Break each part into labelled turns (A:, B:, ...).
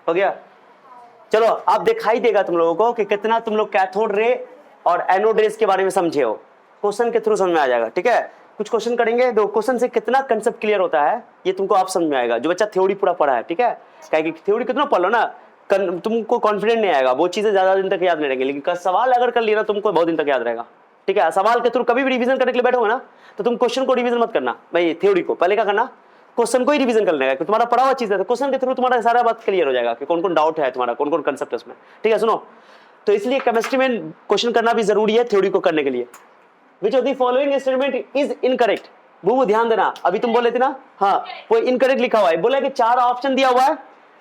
A: हो गया। चलो अब दिखाई देगा तुम लोगों को कि कितना तुम लोग कैथोड रे और एनोड रेज के बारे में समझे हो। क्वेश्चन के थ्रू समझ में आ जाएगा, ठीक है। कुछ क्वेश्चन करेंगे, दो क्वेश्चन से कितना कंसेप्ट क्लियर होता है ये तुमको आप समझ में आएगा, जो बच्चा थ्योरी पूरा पढ़ा है, ठीक है। क्या थ्योरी कितना पढ़ लो ना, तुमको कॉन्फिडेंट नहीं आएगा, वो चीजें ज्यादा दिन तक याद नहीं रहेंगी, लेकिन सवाल अगर कर लिया ना तुमको बहुत दिन तक याद रहेगा, ठीक है। सवाल के थ्रू कभी भी रिवीजन करने के लिए बैठोगे ना तो तुम क्वेश्चन को रिवीजन मत करना भाई, थ्योरी को पहले क्या करना, क्वेश्चन को ही रिवीजन कर लेगा, तुम्हारा पढ़ा हुआ चीज है तो क्वेश्चन के थ्रू तुम्हारा सारा बात क्लियर हो जाएगा कि कौन कौन डाउट है तुम्हारा, कौन कौन कंसेप्ट है उसमें, ठीक है। सुनो, तो इसलिए केमिस्ट्री में क्वेश्चन करना भी जरूरी है थ्योरी को करने के लिए। Which of the following statement is incorrect, वो ध्यान देना, अभी तुम बोले थे ना, हाँ वो इनकरेक्ट लिखा हुआ है, बोला कि 4 ऑप्शन दिया हुआ है।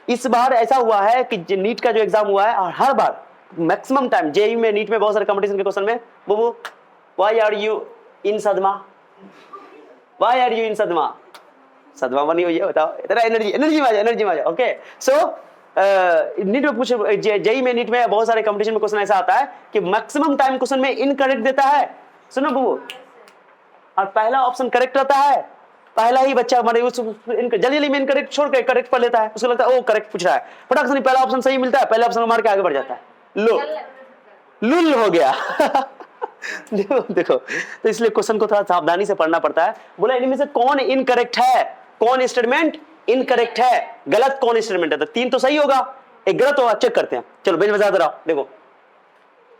A: इस बार ऐसा हुआ है कि नीट का जो एग्जाम हुआ है और हर बार मैक्सिमम टाइम जेई में, नीट में बहुत सारे कंपटीशन के क्वेश्चन में वो व्हाई आर यू इन सदमा, व्हाई आर यू इन सदमा, सदमा बनी हुई है बताओ, इतना एनर्जी में आ जाओ, ओके। सो नीट में पूछ, जेई में, नीट में बहुत सारे कंपटीशन में क्वेश्चन ऐसा आता है कि मैक्सिमम टाइम क्वेश्चन में इनकरेक्ट देता है, सुनो बबू, और पहला ऑप्शन करेक्ट रहता है, पहला ही बच्चा हमारे जल्दी में इनकरेक्ट छोड़ के करेक्ट पढ़ लेता है, उसको लगता है ओ करेक्ट पूछ रहा है, फटाक से पहला ऑप्शन सही मिलता है, पहले ऑप्शन मार के आगे बढ़ जाता है, लो लुल हो गया देखो देखो, तो इसलिए क्वेश्चन को थोड़ा सावधानी से पढ़ना पड़ता है। बोला इनमें से कौन इनकरेक्ट है, कौन स्टेटमेंट इनकरेक्ट है, गलत कौन स्टेटमेंट है, तो 3 तो सही होगा, एक गलत होगा, चेक करते हैं। चलो बेंच बजा दे रहा हूं, देखो,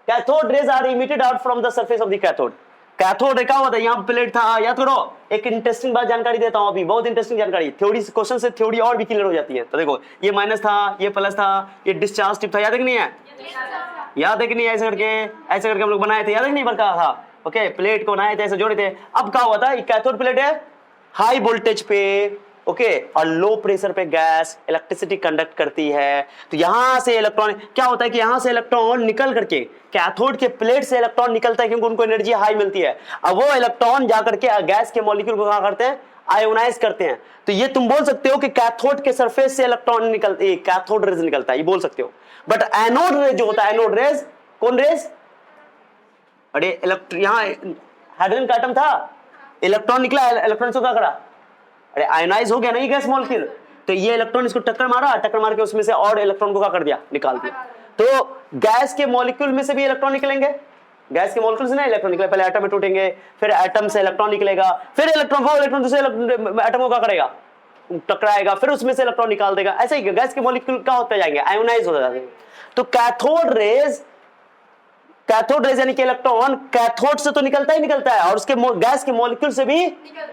A: cathode rays are emitted out from the surface of the cathode. Cathode ray क्या होता है, यहाँ प्लेट था, याद करो, एक इंटरेस्टिंग बात जानकारी देता हूं अभी, बहुत इंटरेस्टिंग जानकारी, थ्योरी क्वेश्चन से थ्योरी और भी क्लियर हो जाती है। तो देखो ये माइनस था, ये प्लस था, ये डिस्चार्ज टिप था, याद है कि नहीं है, याद है कि नहीं, ऐसे करके हम लोग बनाए थे, याद है कि नहीं, बरका था, ओके, प्लेट को बनाए थे, ऐसे जोड़े थे। अब क्या हुआ था, कैथोड प्लेट है हाई वोल्टेज पे, ओके, और लो प्रेशर पे गैस इलेक्ट्रिसिटी कंडक्ट करती है, तो यहां से इलेक्ट्रॉन क्या होता है कि यहां से इलेक्ट्रॉन निकल करके कैथोड के प्लेट से इलेक्ट्रॉन निकलता है क्योंकि उनको एनर्जी हाई मिलती है। अब वो इलेक्ट्रॉन जाकर के गैस के मॉलिक्यूल को क्या करते हैं, आयोनाइज करते हैं। तो ये तुम बोल सकते हो कि कैथोड के सरफेस से इलेक्ट्रॉन निकलते हैं, कैथोड रेज निकलता है, ये बोल सकते हो। बट एनोड रेज जो होता है, एनोड रेज कौन रेज, अरे यहां हाइड्रोजन का एटम था, इलेक्ट्रॉन निकला, इलेक्ट्रॉन से क्या करा, अरे आयोनाइज हो गया नहीं गैस मॉलिक्यूल, तो ये इलेक्ट्रॉन इसको टक्कर मारा, टक्कर मार के उसमें से और इलेक्ट्रॉन को क्या कर दिया, निकाल दिया। तो गैस के मॉलिक्यूल में से भी इलेक्ट्रॉन निकलेंगे, गैस के मॉलिक्यूल से ना इलेक्ट्रॉन निकले, पहले एटम में टूटेंगे, फिर एटम से इलेक्ट्रॉन निकलेगा, फिर इलेक्ट्रॉन वो इलेक्ट्रॉन दूसरे एटम को क्या करेगा, टकराएगा, फिर उसमें से इलेक्ट्रॉन निकाल देगा। ऐसे ही गैस के मॉलिक्यूल क्या होते जाएंगे, आयोनाइज हो जाएंगे। तो कैथोड रेज यानी कि इलेक्ट्रॉन कैथोड से तो निकलता ही निकलता है और उसके गैस के मॉलिक्यूल से भी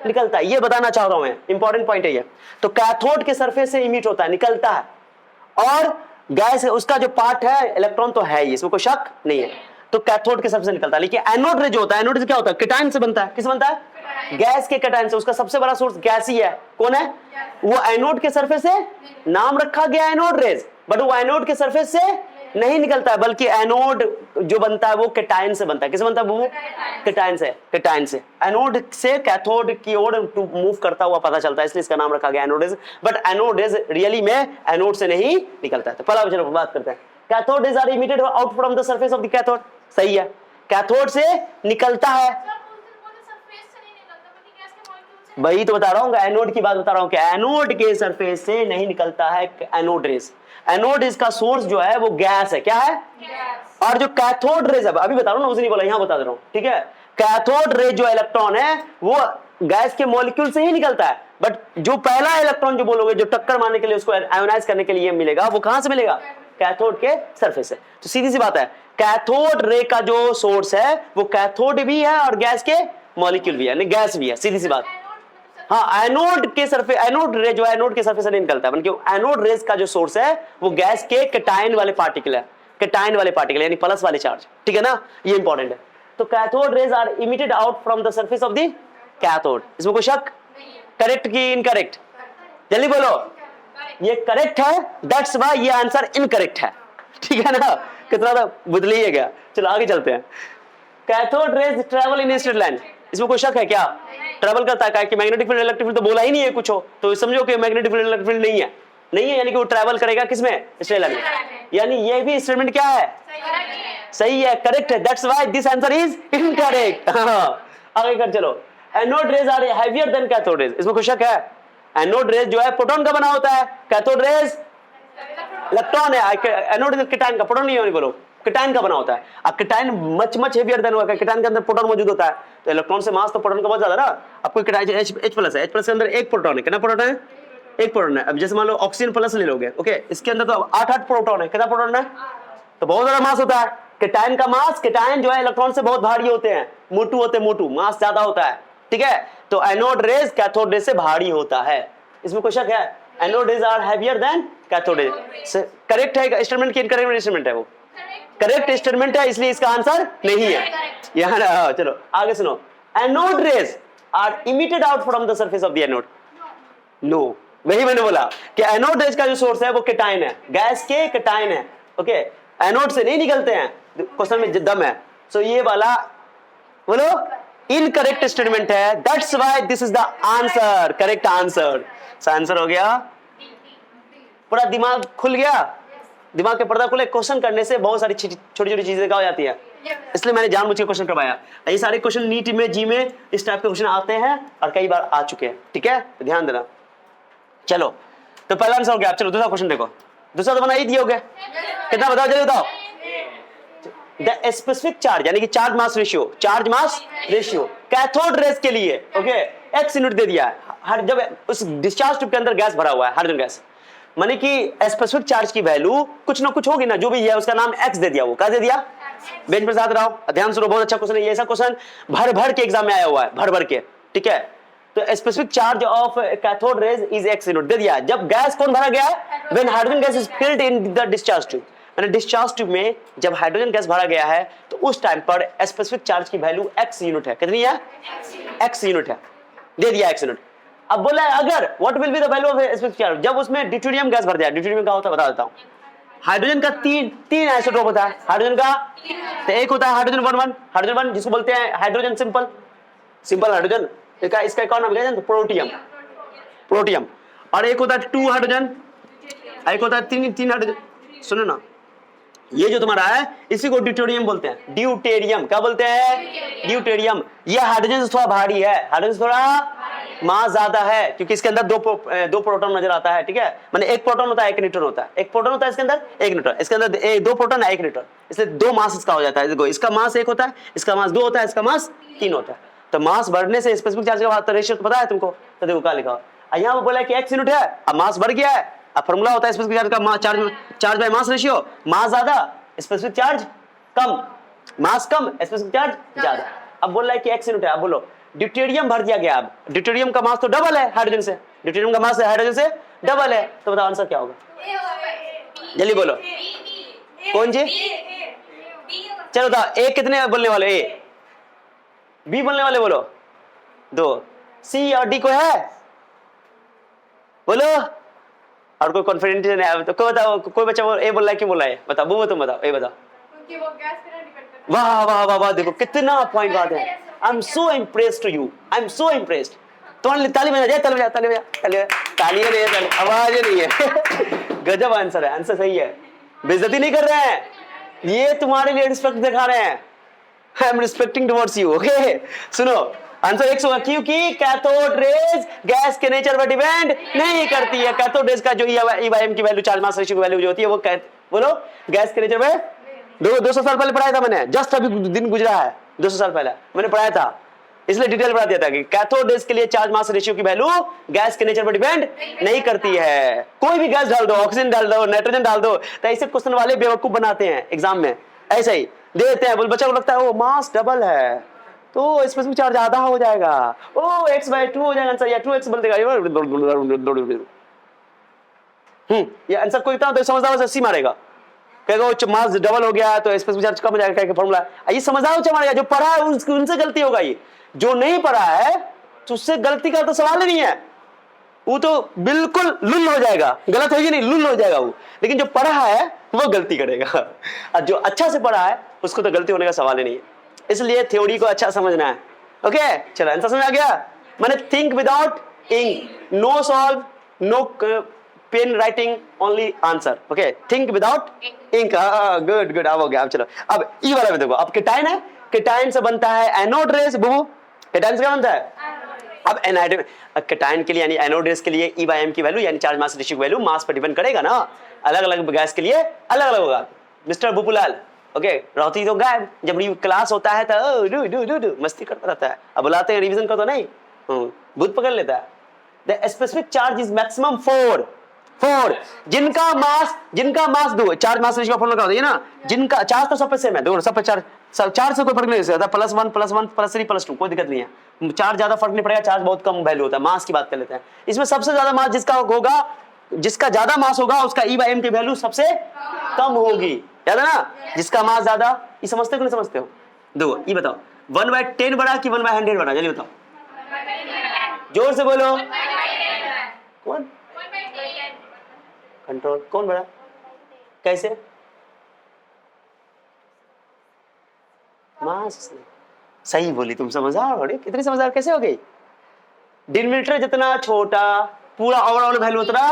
A: निकलता है, ये बताना चाह रहा हूं मैं, इंपॉर्टेंट पॉइंट है ये। तो कैथोड के सरफेस से इमिट होता है, निकलता है, और गैस उसका जो पार्ट है इलेक्ट्रॉन तो है ही, इसमें कोई शक नहीं है, तो कैथोड के सबसे निकलता है। लेकिन एनोड रे जो होता है, एनोड क्या होता है, केटायन से बनता है, किस बनता है, गैस के केटायन से, उसका सबसे बड़ा सोर्स गैस ही है, कौन है, वो एनोड के सरफेस से नाम रखा गया एनोड रेज, बट वो एनोड के सरफेस से नहीं निकलता है, बल्कि एनोड जो बनता है वो केटायन से बनता है, किस बनता है वो, केटायन से एनोड से कैथोड की ओर मूव करता हुआ पता चलता है, इसलिए इसका नाम रखा गया anode rays. But anode rays really में एनोड से नहीं निकलता है। तो पहला चलो बात करते हैं, cathode rays are emitted out from the surface of the cathode, सही है, कैथोड से निकलता है, वही तो बता रहा हूँ, एनोड की बात बता रहा हूँ कि एनोड के सरफेस से नहीं निकलता है एनोड रेज। एनोड रेज का सोर्स जो है वो गैस है, क्या है, गैस। और जो कैथोड रेज है, अभी बता रहा हूँ ना, उसे नहीं बोला, यहां बता दे रहा हूँ, ठीक है। कैथोड रेज जो इलेक्ट्रॉन है वो गैस के मॉलिक्यूल से ही निकलता है, बट जो पहला इलेक्ट्रॉन जो बोलोगे, जो टक्कर मारने के लिए, उसको आयोनाइज करने के लिए मिलेगा, वो कहां से मिलेगा, कैथोड के सरफेस से। तो सीधी सी बात है, कैथोड रे का जो सोर्स है वो कैथोड भी है और गैस के मॉलिक्यूल भी है, गैस भी है, सीधी सी बात। हाँ, एनोड के सरफेस, एनोड रे जो है एनोड के सरफेस से नहीं निकलता है, बल्कि एनोड रेज का जो सोर्स है वो गैस के केटायन वाले पार्टिकल है, केटायन वाले पार्टिकल यानी प्लस वाले चार्ज, ठीक है ना, ये इंपॉर्टेंट है। तो cathode rays are emitted out from the surface of the cathode, इसमें कोई शक, करेक्ट की इनकरेक्ट, जल्दी बोलो, ये करेक्ट है, दैट्स व्हाई ये आंसर इनकरेक्ट है, ठीक है ना, कितना तो बदल ही है क्या। चलो आगे चलते हैं, cathode raise travel in straight line, इसमें कोई शक है क्या, ट्रेवल करता है, कि मैग्नेटिक फील्ड इलेक्ट्रिक फील्ड तो बोला ही नहीं है कुछ हो, तो समझो कि मैग्नेटिक फील्ड इलेक्ट्रिक फील्ड नहीं है, यानी कि वो ट्रेवल करेगा किसमें, स्ट्रेट लाइन में, यानी ये भी स्टेटमेंट क्या है, सही है, करेक्ट है, that's why this answer is incorrect. आगे कर चलो, anode rays are heavier than cathode rays, इसमें कोई शक है, एनोड रेज जो है प्रोटॉन का बना होता है, कैथोड रेज इलेक्ट्रॉन है, एनोड केटाइन का, प्रोटॉन नहीं है, बोलो केटाइन का बना होता है। अब केटाइन मच हेवियर देन होगा, केटाइन के अंदर प्रोटॉन मौजूद होता है, तो इलेक्ट्रॉन से मास तो प्रोटॉन का बहुत ज्यादा ना। आपको केटाइन H प्लस है, H प्लस के अंदर एक प्रोटॉन है, कितना प्रोटॉन है? एक प्रोटॉन है। अब जैसे मान लो ऑक्सीजन प्लस ले लोगे, ओके, इसके अंदर तो 8 प्रोटॉन है, कितना प्रोटॉन है? तो बहुत ज्यादा मास होता है। केटाइन का मास, केटाइन जो है इलेक्ट्रॉन से बहुत भारी होते हैं, मोटू होते हैं, मोटू, मास ज्यादा होता है, ठीक है। तो एनोड रेज कैथोड रेज से भारी होता है, इसमें कोई शक है? Anode rays are heavier than cathode rays. Correct है स्टेटमेंट की इनकरेक्ट स्टेटमेंट है? वो करेक्ट स्टेटमेंट है, इसलिए इसका आंसर नहीं है यहाँ। चलो आगे सुनो, anode rays are emitted out from the surface of the anode. No, वही मैंने बोला कि एनोड रेज का जो सोर्स है वो केटाइन है, गैस के केटाइन है, ओके, एनोड से नहीं निकलते हैं, क्वेश्चन में दम है। सो ये वाला बोलो इनकरेक्ट स्टेटमेंट है, that's why this is the answer, correct answer. Answer हो गया, पूरा दिमाग खुल गया, दिमाग के पर्दा खुले। क्वेश्चन करने से बहुत सारी छोटी छोटी चीजें क्या हो जाती है, इसलिए मैंने जानबूझ के क्वेश्चन करवाया। ये सारे क्वेश्चन नीट में, जी में इस टाइप के क्वेश्चन आते हैं और कई बार आ चुके हैं, ठीक है, तो ध्यान देना। चलो, तो पहला आंसर हो गया। चलो दूसरा क्वेश्चन देखो, दूसरा तो बना ही दियोगे, कितना बताओ, जल्दी बताओ। द स्पेसिफिक चार्ज यानी कि charge mass ratio cathode rays के लिए, ओके, एक्स यूनिट दे दिया है। हर जब उस डिस्चार्ज ट्यूब के अंदर गैस भरा हुआ है, हाइड्रोजन गैस, माने कि स्पेसिफिक चार्ज की वैल्यू कुछ ना कुछ होगी ना, जो भी है उसका नाम एक्स दे दिया। वो क्या दे दिया? बेंच पर साथ रहो, ध्यान सुनो, बहुत अच्छा क्वेश्चन है ये। ऐसा क्वेश्चन भर भर के एग्जाम में आया हुआ है, भर भर के, ठीक है। तो specific charge of cathode rays is X unit दे दिया। जब गैस कौन भरा गया है? When hydrogen gas is filled in the discharge tube, यानी डिस्चार्ज ट्यूब में जब हाइड्रोजन गैस भरा गया है तो उस टाइम पर स्पेसिफिक चार्ज की वैल्यू एक्स यूनिट है। कितनी है? एक्स यूनिट है, दे दिया एक्स यूनिट। अब बोला है अगर what will be the value of specific charge, जब उसमें ड्यूटेरियम गैस भर दिया। ड्यूटेरियम क्या होता है बता देता हूं। हाइड्रोजन का तीन आइसोटोप होता है, हाइड्रोजन का तो एक होता है हाइड्रोजन 1 हाइड्रोजन 1 जिसको बोलते हैं हाइड्रोजन सिंपल हाइड्रोजन, इसका एक और नाम है प्रोटियम। और एक होता है 2 हाइड्रोजन, एक होता है 3 हाइड्रोजन। सुनो ना, ये जो तुम्हारा है इसी को ड्यूटेरियम बोलते हैं। ड्यूटेरियम क्या बोलते हैं? ड्यूटेरियम। ये हाइड्रोजन से थोड़ा भारी है, हाइड्रोजन से थोड़ा मास ज्यादा है, क्योंकि इसके अंदर दो प्रोटॉन नजर आता है, ठीक है। माने एक प्रोटॉन होता है, एक न्यूट्रॉन होता है, एक प्रोटॉन होता है इसके अंदर, एक न्यूट्रॉन, इसके अंदर 2 प्रोटॉन है, 1 न्यूट्रॉन, इसलिए 2 मास इसका हो जाता है। देखो इसका मास 1 होता है, इसका मास 2 होता है, इसका मास 3 होता है। तो मास बढ़ने से स्पेसिफिक चार्ज का रेशियो पता है तुमको? तो देखो क्या लिखा है यहाँ, बोला कि एक्स यूनिट है, अब मास बढ़ गया है। अब फॉर्मूला होता है स्पेसिफिक चार्ज का, चार्ज बाय मास रेशियो, मास ज्यादा स्पेसिफिक चार्ज कम, मास कम स्पेसिफिक चार्ज ज्यादा। अब बोल रहा है कि एक्स यूनिट है। अब बोलो ड्यूटेरियम भर दिया गया, अब ड्यूटेरियम का मास तो डबल है हाइड्रोजन से, ड्यूटेरियम का मास हाइड्रोजन से डबल है, तो बताओ आंसर क्या होगा? जल्दी बोलो, कौन जी? चलो बताओ, ए कितने बोलने वाले? ए बी बोलने वाले बोलो 2, सी और डी को है बोलो। और कोई कॉन्फिडेंट नहीं है तो कोई बताओ, कोई बच्चा ए बोल रहा है, क्यों बोल रहा है? बताओ वो, तुम बताओ, ए बताओ। वाह वाह वाह वाह, देखो कितना पॉइंट बात है। I am so impressed to you, I am so impressed. तो ताली बजा जाए, ताली नहीं, आवाज नहीं है। गजब आंसर है, आंसर सही है, बेइज्जती नहीं कर रहे हैं, ये तुम्हारे लिए रिस्पेक्ट दिखा रहे हैं। I am respecting towards you, okay. सुनो आंसर एक्स होगा, क्योंकि कैथोड रेज गैस के नेचर पर डिपेंड नहीं करती है। कैथोड रेज का जो E/M की वैल्यू, चार्ज मास रेशियो की वैल्यू जो होती है, वो बोलो गैस के नेचर पे 200 साल पहले पढ़ाया था मैंने, जस्ट अभी दिन गुजरा है, 200 साल पहले मैंने पढ़ाया था, इसलिए डिटेल बता दिया था कि कैथोड रेज के लिए चार्ज मास रेशियो की वैल्यू गैस के नेचर पर डिपेंड नहीं करती है। कोई भी गैस डाल दो, ऑक्सीजन डाल दो, नाइट्रोजन डाल दो, तो ऐसे क्वेश्चन वाले बेवकूफ बनाते हैं एग्जाम में, ऐसा ही दे देते हैं। बच्चा को लगता है वो मास डबल है तो स्पेसिफिक चार्ज आधा हो जाएगा, ओ x/2 हो जाएगा आंसर, या 2x बोल देगा। ये आंसर कोई इतना तो समझदार सी मारेगा, कहेगा मास डबल हो गया तो स्पेसिफिक चार्ज कम हो जाएगा, क्या फॉर्मूला? ये समझदार मारेगा, जो पढ़ा है उनसे गलती होगा। ये जो नहीं पढ़ा है तो उससे गलती का तो सवाल ही नहीं है, वो तो बिल्कुल लुल हो जाएगा, गलत होगी नहीं, लुल हो जाएगा वो। लेकिन जो पढ़ा है वो गलती करेगा, और जो अच्छा से पढ़ा है उसको तो गलती होने का सवाल ही नहीं है। इसलिए थ्योरी को अच्छा समझना है, ओके। चलो आंसर समझ आ गया? मैंने think without ink, no solve, no pen writing, only answer, okay. Think without ink, good good. अब हो गया। अब चलो, अब ई वाला भी देखो। अब केटाइन है, केटाइन से बनता है एनोड रेज। बुबू केटाइन से क्या बनता है? अब एनहाइड्रोजन कैटायन के लिए यानी एनोडेस के लिए E/m की वैल्यू यानी चार्ज मास रेशियो की वैल्यू मास पर डिपेंड करेगा ना, अलग अलग गैस के लिए अलग अलग होगा। मिस्टर बुपुलाल ओके, रहती तो गायब, जब क्लास होता है तो मस्ती करता रहता है, अब बुलाते हैं रिवीजन कर तो नहीं, भूत पकड़ लेता है। The specific charge is maximum 4 जिनका मास दो, चार्ज मास रेशियो का फॉर्मूला होता है ना, जिनका चार्ज तो सब पे सेम है, दोनों सब पे चार्ज से कोई फर्क नहीं पड़ता, +1 +1 +3 +2 कोई दिक्कत नहीं है, चार्ज ज्यादा फर्क नहीं पड़ेगा, चार्ज बहुत कम वैल्यू होता है, मास की बात कर लेते हैं। इसमें सबसे ज्यादा मास जिसका होगा, जिसका ज्यादा मास होगा उसका E/m की वैल्यू सबसे कम होगी, याद है ना, जिसका मास ज्यादा, ये समझते हो कि नहीं समझते हो? दो ये बताओ 1/10 बड़ा कि 1/100 बड़ा, जल्दी बताओ, जोर से बोलो, कौन कंट्रोल कौन बड़ा, कैसे? मास सही बोली तुम, समझदार हो, कितनी समझदार कैसे हो गई? डिनोमिनेटर जितना छोटा पूरा ओवरऑल वैल्यू उतना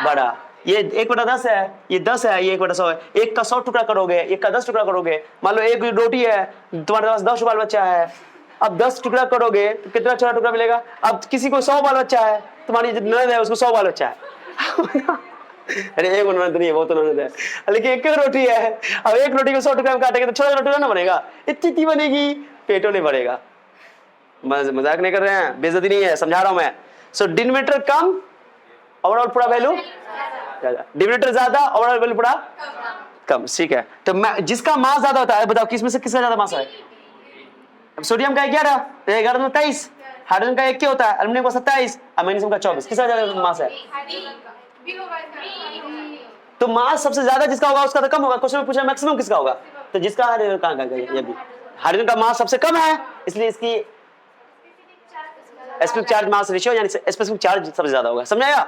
A: बड़ा, ये 1/10 है, ये 10 है, ये 1/100 है, एक का 100 टुकड़ा करोगे, एक का 10 टुकड़ा करोगे, मान लो एक रोटी है, तुम्हारे पास 10 बाल बच्चा है, अब 10 टुकड़ा करोगे तो कितना छोटा टुकड़ा मिलेगा? अब किसी को 100 बाल बच्चा है, तुम्हारी ननद है उसको 100 बाल बच्चा है अरे एक ननद नहीं है, वो तो ननद है, लेकिन एक रोटी है, अब एक रोटी को 100 टुकड़ा में काटेंगे तो छोटा टुकड़ा ना बनेगा, इतनी बनेगी, पेटों नहीं बढ़ेगा। मजाक नहीं कर रहे हैं, बेइज्जती नहीं है, समझा रहा हूं मैं। सो डिनोमिनेटर कम, ओवरऑल पूरा वैल्यू ज्यादा, डिनोमिनेटर ज्यादा, ओवरऑल वैल्यू पूरा कम, ठीक है। तो जिसका मास ज्यादा होता है, बताओ किसमें से किसका ज्यादा मास है? सोडियम का 11, तो 11 में 23, हाइड्रोजन का 1 होता है, एल्युमिनियम का 27, मैग्नीशियम का 24, किसका ज्यादा मास है? तो मास सबसे ज्यादा जिसका होगा उसका तो कम होगा, क्वेश्चन में पूछा मैक्सिमम किसका होगा, तो जिसका हाइड्रोजन कहां का ये भी हाइड्रोजन का मास सबसे कम है, इसलिए इसकी स्पेसिफिक चार्ज मास रेशियो यानी स्पेसिफिक चार्ज सबसे ज्यादा होगा। समझाया?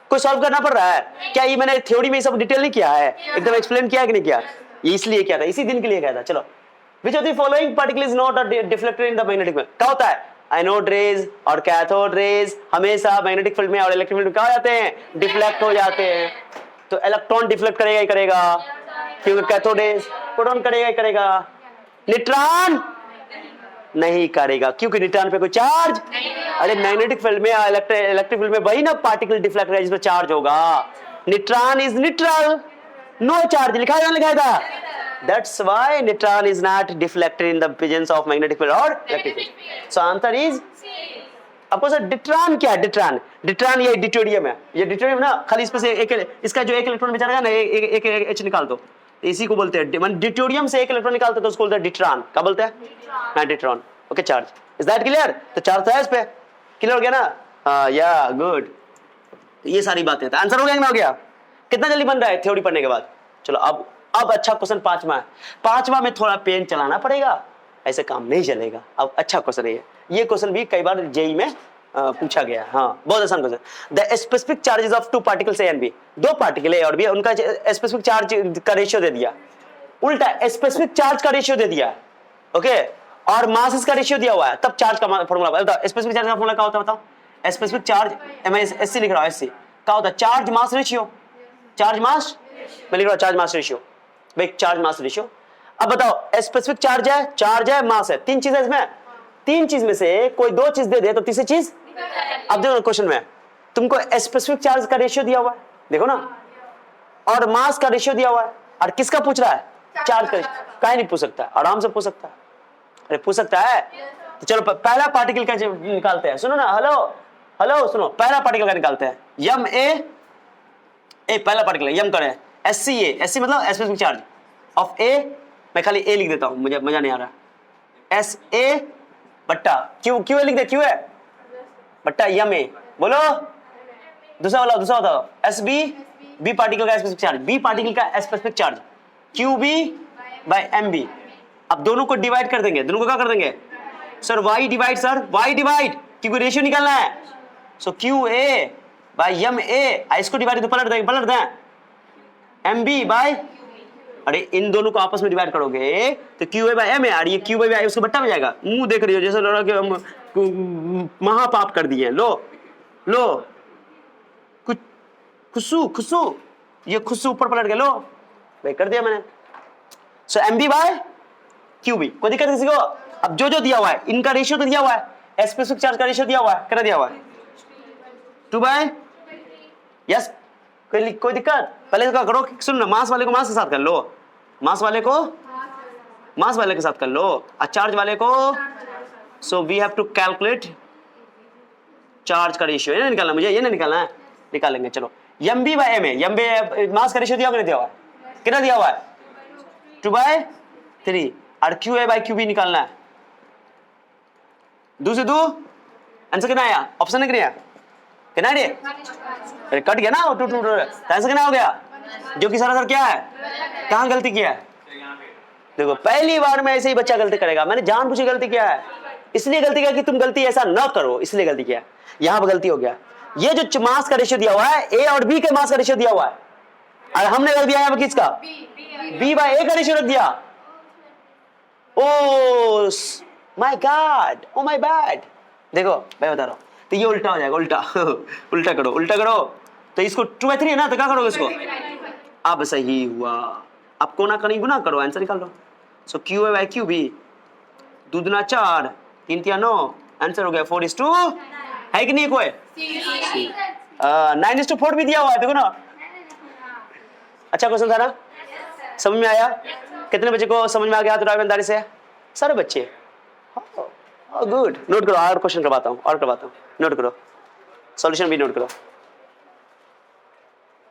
A: कोई सॉल्व करना पड़ रहा है क्या? ये मैंने थ्योरी में सब डिटेल नहीं किया है, एकदम एक्सप्लेन किया है कि नहीं किया? ये इसलिए किया था, इसी दिन के लिए किया था। चलो, which of the following particle is not deflected in the magnetic field? क्या होता है? एनोड रेज और कैथोड रेज हमेशा मैग्नेटिक फील्ड में और इलेक्ट्रिक फील्ड में क्या हो जाते हैं? डिफ्लेक्ट हो जाते हैं। तो इलेक्ट्रॉन डिफ्लेक्ट करेगा ही करेगा, क्योंकि कैथोड रेज, प्रोटॉन करेगा ही करेगा, न्यूट्रॉन नहीं करेगा क्योंकि न्यूट्रॉन पे कोई चार्ज अरे मैग्नेटिक फील्ड में इलेक्ट्रिक फील्ड में वही ना पार्टिकल डिफ्लेक्ट है जिसमें चार्ज होगा। Neutron is neutral, no charge, लिखा है ना लिखा था? That's why neutron is not deflected in the presence of magnetic field or electric field. So answer is आपको सर डिट्रॉन क्या है? डिट्रॉन ये डिटोरियम है, ये डिटोरियम ना, खाली इसमें से एक इसका जो एक इलेक्ट्रॉन बेचारा ना एक एच निकाल दो, इसी को बोलते हैं डिटोरियम से एक इलेक्ट्रॉन निकालते तो उसको बोलते हैं डिट्रॉन। क्या बोलते हैं? हाँ deuteron. Okay charge, is that clear? तो चार्ज था इस पे, क्लियर हो गया ना? या गुड, ये सारी बातें, आंसर हो गया ना? हो गया? कितना जल्दी बन रहा है थ्योरी पढ़ने के बाद? चलो अब अच्छा क्वेश्चन पांचवा है, पांचवा में थोड़ा पेन चलाना पड़ेगा, ऐसे काम नहीं चलेगा। अब अच्छा क्वेश्चन है ये क्वेश्चन भी कई बार जेई में पूछा गया। हाँ बहुत आसान question. The specific charges of 2 particles A and B, 2 particle A और बी, उनका स्पेसिफिक चार्ज का रेशियो दे दिया, उल्टा स्पेसिफिक चार्ज का रेशियो दे दिया, ओके, और मासेस का रेशियो दिया हुआ है, तब चार्ज का फॉर्मूला बताओ। स्पेसिफिक चार्ज का फॉर्मूला क्या होता है बताओ? स्पेसिफिक चार्ज एससी लिख रहा हूं, एससी क्या होता है? चार्ज मास रेशियो, चार्ज मास मैं लिख रहा हूं चार्ज मास रेशियो, भाई चार्ज मास रेशियो। अब बताओ स्पेसिफिक चार्ज है मास है, 3 चीज है इसमें, 3 चीज में से कोई 2 चीज दे दे तो तीसरी चीज। अब देखो क्वेश्चन में तुमको स्पेसिफिक चार्ज का रेशियो दिया हुआ है, देखो ना, और मास का रेशियो दिया हुआ है, और किसका पूछ रहा है? चार्ज का। काहे नहीं पूछ सकता? आराम से पूछ सकता है, अरे पूछ सकता है। तो चलो पहला पार्टिकल का निकालते हैं, सुनो ना, हेलो सुनो, पहला पार्टिकल का निकालते हैं, यम ए पहला पार्टिकल यम करें, एससी ए, एससी मतलब स्पेसिफिक चार्ज ऑफ ए, मैं खाली ए लिख देता हूं, मुझे मजा नहीं आ रहा, एस ए बट्टा क्यू ए लिख दे, क्यू ए बट्टा यम ए, बोलो दूसरा बताओ, एस बी पार्टिकल का स्पेसिफिक चार्ज, बी पार्टिकल का specific charge, q B by m B. अब दोनों को डिवाइड कर देंगे, दोनों को क्या कर देंगे सर? वाई डिवाइड, क्योंकि रेशियो निकालना है। So Q A by M A, इसको डिवाइड तो पलट दें एम बी बाय, अरे इन दोनों को आपस में डिवाइड करोगे तो क्यू ए बाय एम है, और ये क्यू बाय उसको बट्टा में जाएगा। मुंह देख रही हो जैसे लग रहा कि हम महापाप कर दिए। लो कुछ खुशू ये खुशू ऊपर पलट गया, लो भाई कर दिया मैंने। So M B by Q B, कोई दिक्कत किसी को? अब जो दिया हुआ है इनका रेशियो तो दिया हुआ है, स्पेसिफिक चार्ज का रेशियो दिया हुआ है, कितना दिया हुआ है 2/, यस कोई दिक्कत? पहले इसका करो, सुन ना, मास वाले को मास के साथ कर लो, मास वाले को मास वाले के साथ कर लो, और चार्ज वाले को, so we have to calculate charge का रेशियो। ये निकालना मुझे, ये नहीं निकालना है, निकालेंगे चलो। mb/m है, mb मास का रेशियो दिया हुआ है, कितना दिया हुआ है 2/3, और qa/qb निकालना है। 2 से 2 आंसर कितना आया? ऑप्शन नहीं किया, कितना है? अरे कट गया ना, 2 2 आंसर कितना हो गया? जो कि सर क्या है, कहाँ गलती किया है? देखो पहली बार में ऐसे ही बच्चा गलती करेगा, मैंने जानबूझ के गलती किया है, इसलिए गलती किया कि तुम गलती ऐसा ना करो, इसलिए गलती किया। यहां पर गलती हो गया, ये जो मास का रेशियो दिया हुआ है, ए और बी के मास का रेशियो दिया हुआ है, और हमने रख दिया है किसका? b/a का रेशियो रख दिया। Oh my God, oh my bad. देखो मैं बता रहा हूं, तो ये उल्टा हो जाएगा, उल्टा उल्टा करो, उल्टा करो, तो इसको 2/3 है ना, तो क्या करोगे इसको? अब सही हुआ, अब कोना कहीं गुना करो, आंसर निकाल लो। सो qa/qb 2 दूना 4, 3 तिया 9, आंसर हो गया 4:, है कि नहीं? कोई 9:4 भी दिया हुआ है, देखो ना। अच्छा क्वेश्चन था ना, समझ में आया? कितने बच्चे को समझ में आ गया तो ईमानदारी से? सारे बच्चे, गुड। नोट करो, और क्वेश्चन करवाता हूँ, और करवाता हूँ, नोट करो, सॉल्यूशन भी नोट करो।